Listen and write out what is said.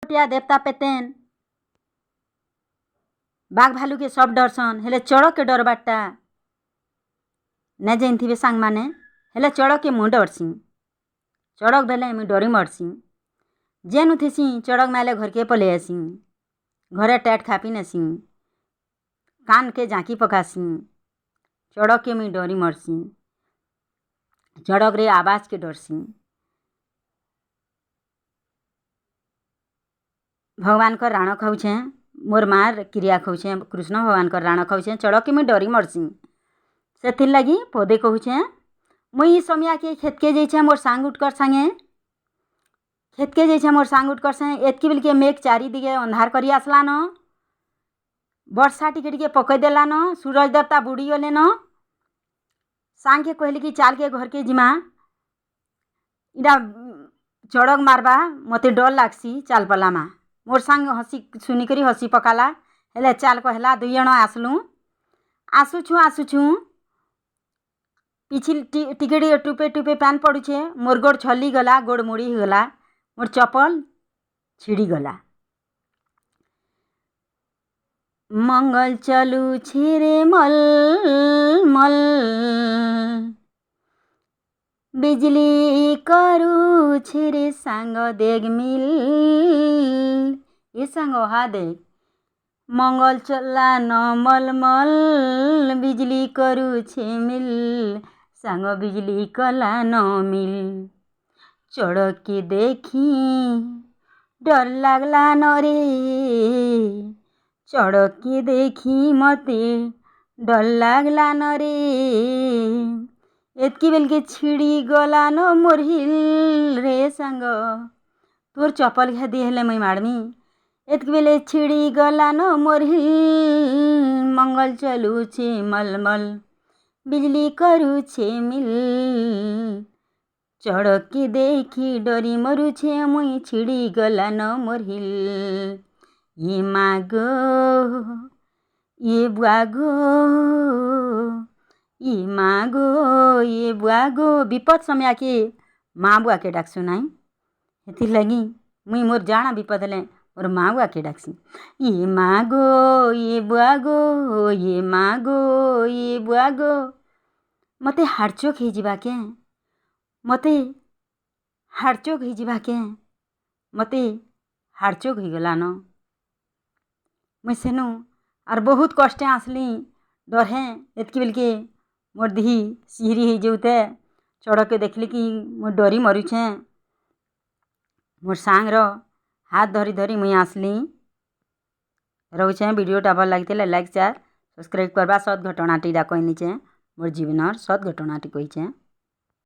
छोटिया देवता पेतेन बाघ भालू के सब डरसन हेले चढ़क के डर बाटा न जानथिबे सांग माने हेले चढ़क के मुँह डरसी चढ़क बेले मुई डरी मरसी जेन उठेसी चढ़क माले घर के पले आसी घरे टैट खापी नेसी कान के झाँकी पकासी चढ़क के मुई डरी मरसी चढ़क रे आवाज के डरसी। भगवान का राण खाऊे मोर मार क्रिया खाऊे कृष्ण भगवान का राण खाऊे चढ़क के मुई डरी मरसी से लगी पदे कहूचे मुई समिया के खेत के जाइछे मोर सांग उठकर संगे खेत के जाइछे मोर सांग उठकर संगे एतकी बेल के मेघ चारी दिगे अंधार करी आसलान वर्षा टिके टिके पकई देलान सूरज देवता बुढ़ी गले न सांग के कहली कि चाल के घर के जिमा इना चढ़क मारबा मते डर लागसी चाल पलामा मोर सांग हसी सुनिकरी हसी पकाला हेले चाल कहला दुई जण आसुछु पिछिल टिके टुपे टुपे पान पड़ुछे मोर गोड़ छली गला गोड़ मुड़ी गला मोर चप्पल छिड़ी गला। मंगल चलू छिरे मल मल बिजली करू छिरे सांग देग मिल ये सांग हा देख मंगल चला न मल मल बिजली करू छे मिल सांग बिजली कला न मिल चढ़क के देखी डर लागला न रे चढ़क के देखी मते डर लागला न रे एतकी बेल के छिड़ी गला न मोर हिल रे सांग तोर चप्पल घा दे हेले मुई मारमी एतकी बेले छिड़ी गला न मोर हिल मंगल चलू छे मलमल बिजली करू छे मिल चढ़क के देखी डरी मरु छे मुई छिड़ी गला न मोर हिल ये मागो ये बुआगो ये मागो ये बुआगो विपद समय के माँ बुआ के डाक सुनाई हेती लगी मुई मोर जाना विपद ले मोर माँ बुआ के डाकसी ये मागो ये बुआगो ये मागो ये बुआगो मते हाड़चोक ही जीवा के मते हाड़चोक ही जीवा के मते हाड़चोक ही गला न मुई सेनु और बहुत कष्टे आसली डर है एतकी बेल के मोर दी सिहरी ही जोते चढ़क के देखली कि मोर डरी मरुछे मोर सांग रो हाथ धरी धरी मुई आसली रोचे वीडियो टा भल लगते लाइक शेयर सब्सक्राइब करबा सत घटनाटी डा कहनी मोर जीवनर सत घटनाटी कही।